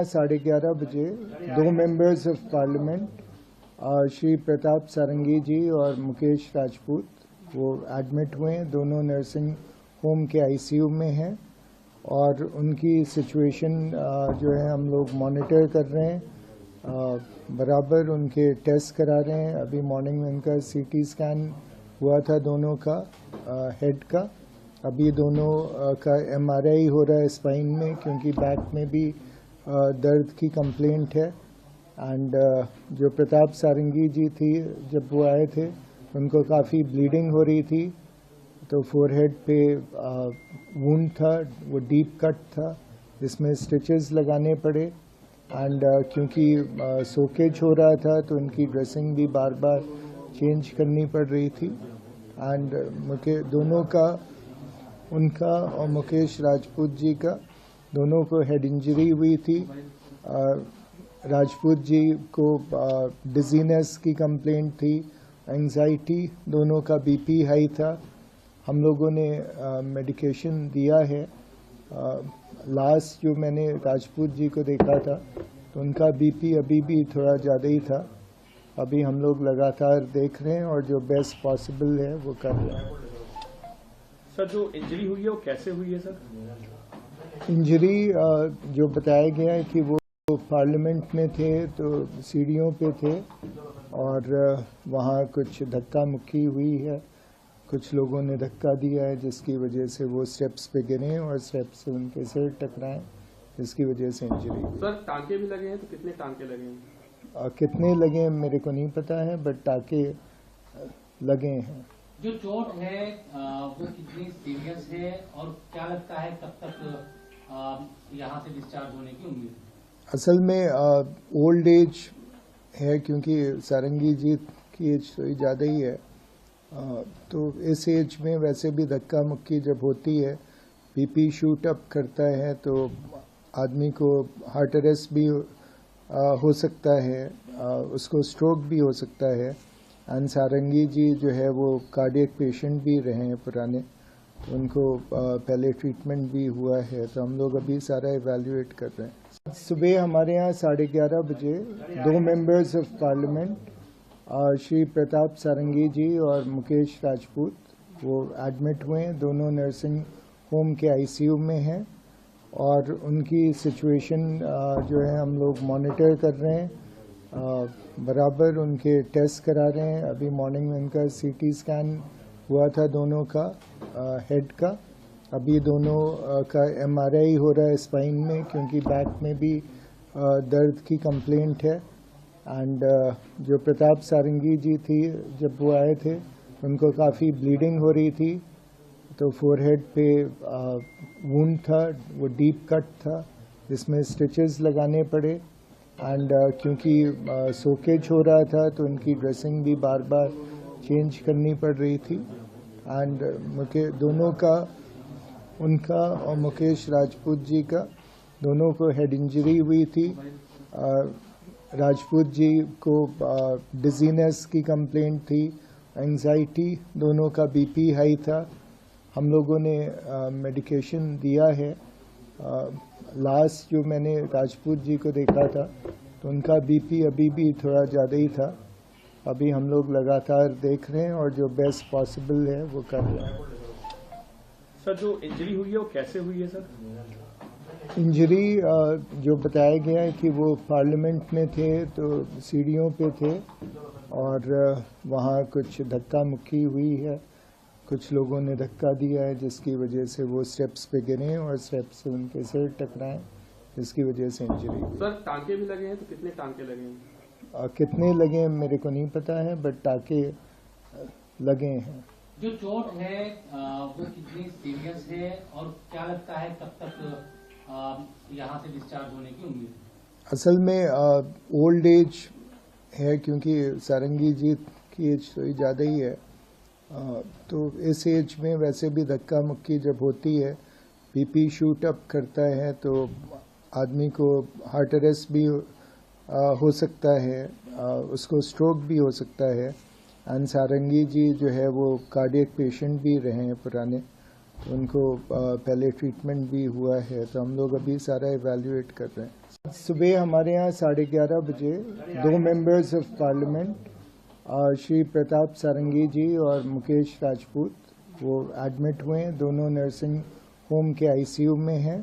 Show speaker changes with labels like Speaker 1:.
Speaker 1: 11:30 बजे दो members of parliament Shri Pratap Sarangi ji और मुकेश राजपूत वो एडमिट हुए हैं। दोनों नर्सिंग होम के आईसीयू में हैं और उनकी सिचुएशन जो है हम लोग मॉनिटर कर रहे हैं। बराबर उनके टेस्ट करा रहे हैं। अभी मॉर्निंग में उनका सीटी स्कैन हुआ था दोनों का हेड का। अभी दोनों का एमआरआई हो रहा है स्पाइन में, क्योंकि बैक में भी दर्द की कंप्लेंट है। एंड जो प्रताप सारंगी जी थी, जब वो आए थे उनको काफ़ी ब्लीडिंग हो रही थी, तो फोरहेड पे वुंड था, वो डीप कट था जिसमें स्टिचेस लगाने पड़े। एंड क्योंकि सोकेज हो रहा था तो उनकी ड्रेसिंग भी बार बार चेंज करनी पड़ रही थी। एंड दोनों का, उनका और मुकेश राजपूत जी का, दोनों को हेड इंजरी हुई थी। राजपूत जी को डिजीनेस की कंप्लेंट थी, एंजाइटी, दोनों का बीपी हाई था। हम लोगों ने मेडिकेशन दिया है। लास्ट जो मैंने राजपूत जी को देखा था तो उनका बीपी अभी भी थोड़ा ज़्यादा ही था। अभी हम लोग लगातार देख रहे हैं और जो बेस्ट पॉसिबल है वो कर रहे हैं।
Speaker 2: सर, जो इंजरी हुई है वो कैसे हुई है सर?
Speaker 1: इंजरी जो बताया गया है कि वो पार्लियामेंट में थे तो सीढ़ियों पे थे और वहाँ कुछ धक्का मुक्की हुई है। कुछ लोगों ने धक्का दिया है जिसकी वजह से वो स्टेप्स पे गिरे और स्टेप्स से उनके सिर टकराए, जिसकी वजह से इंजरी।
Speaker 2: सर, टांके भी लगे हैं, तो कितने टांके लगे हैं?
Speaker 1: कितने लगे हैं मेरे को नहीं पता है, बट टांके लगे हैं।
Speaker 3: जो चोट है वो कितनी सीरियस है और क्या लगता है कब तक यहाँ से डिस्चार्ज होने की उम्मीद?
Speaker 1: असल में ओल्ड एज है, क्योंकि सारंगी जी की एज थोड़ी ज़्यादा ही है। तो इस एज में वैसे भी धक्का मुक्की जब होती है, बीपी शूट अप करता है तो आदमी को हार्ट अरेस्ट भी हो सकता है, उसको स्ट्रोक भी हो सकता है। एंड सारंगी जी जो है वो कार्डियक पेशेंट भी रहे हैं पुराने, तो उनको पहले ट्रीटमेंट भी हुआ है। तो हम लोग अभी सारा इवैल्यूएट कर रहे हैं। सुबह हमारे यहाँ 11:30 बजे दो members of parliament Shri Pratap Sarangi ji और मुकेश राजपूत वो एडमिट हुए हैं। दोनों नर्सिंग होम के आईसीयू में हैं और उनकी सिचुएशन जो है हम लोग मॉनिटर कर रहे हैं। बराबर उनके टेस्ट करा रहे हैं। अभी मॉर्निंग में उनका सीटी स्कैन हुआ था दोनों का हेड का। अभी दोनों का एमआरआई हो रहा है स्पाइन में, क्योंकि बैक में भी दर्द की कंप्लेंट है। एंड जो प्रताप सारंगी जी थी, जब वो आए थे उनको काफ़ी ब्लीडिंग हो रही थी, तो फोरहेड पे वुंड था, वो डीप कट था जिसमें स्टिचेस लगाने पड़े। एंड क्योंकि सोकेज हो रहा था तो उनकी ड्रेसिंग भी बार बार चेंज करनी पड़ रही थी। एंड दोनों का, उनका और मुकेश राजपूत जी का, दोनों को हेड इंजरी हुई थी। राजपूत जी को डिजीनेस की कंप्लेंट थी, एंजाइटी, दोनों का बीपी हाई था। हम लोगों ने मेडिकेशन दिया है। लास्ट जो मैंने राजपूत जी को देखा था तो उनका बीपी अभी भी थोड़ा ज़्यादा ही था। अभी हम लोग लगातार देख रहे हैं और जो बेस्ट पॉसिबल है वो कर रहे हैं।
Speaker 2: सर, जो इंजरी हुई है वो कैसे हुई है सर?
Speaker 1: इंजरी जो बताया गया है कि वो पार्लियामेंट में थे तो सीढ़ियों पे थे और वहाँ कुछ धक्का मुक्की हुई है। कुछ लोगों ने धक्का दिया है जिसकी वजह से वो स्टेप्स पे गिरे और स्टेप्स से उनके सिर टकराए, जिसकी वजह से इंजरी।
Speaker 2: सर, टांके भी लगे हैं, तो कितने टांके लगे हैं?
Speaker 1: कितने लगे हैं मेरे को नहीं पता है, बट टांके लगे हैं।
Speaker 3: जो चोट है वो कितनी सीरियस है और क्या लगता है कब तक यहाँ से डिस्चार्ज होने की उम्मीद?
Speaker 1: असल में ओल्ड एज है, क्योंकि सारंगी जी की एज थोड़ी ज़्यादा ही है। तो इस एज में वैसे भी धक्का मुक्की जब होती है, बीपी शूट अप करता है तो आदमी को हार्ट अरेस्ट भी हो सकता है, उसको स्ट्रोक भी हो सकता है। एंड सारंगी जी जो है वो कार्डियक पेशेंट भी रहे हैं पुराने, तो उनको पहले ट्रीटमेंट भी हुआ है। तो हम लोग अभी सारा इवैल्यूएट कर रहे हैं। सुबह हमारे यहाँ 11:30 बजे 2 members of parliament Shri Pratap Sarangi ji और मुकेश राजपूत वो एडमिट हुए हैं। दोनों नर्सिंग होम के आईसीयू में हैं।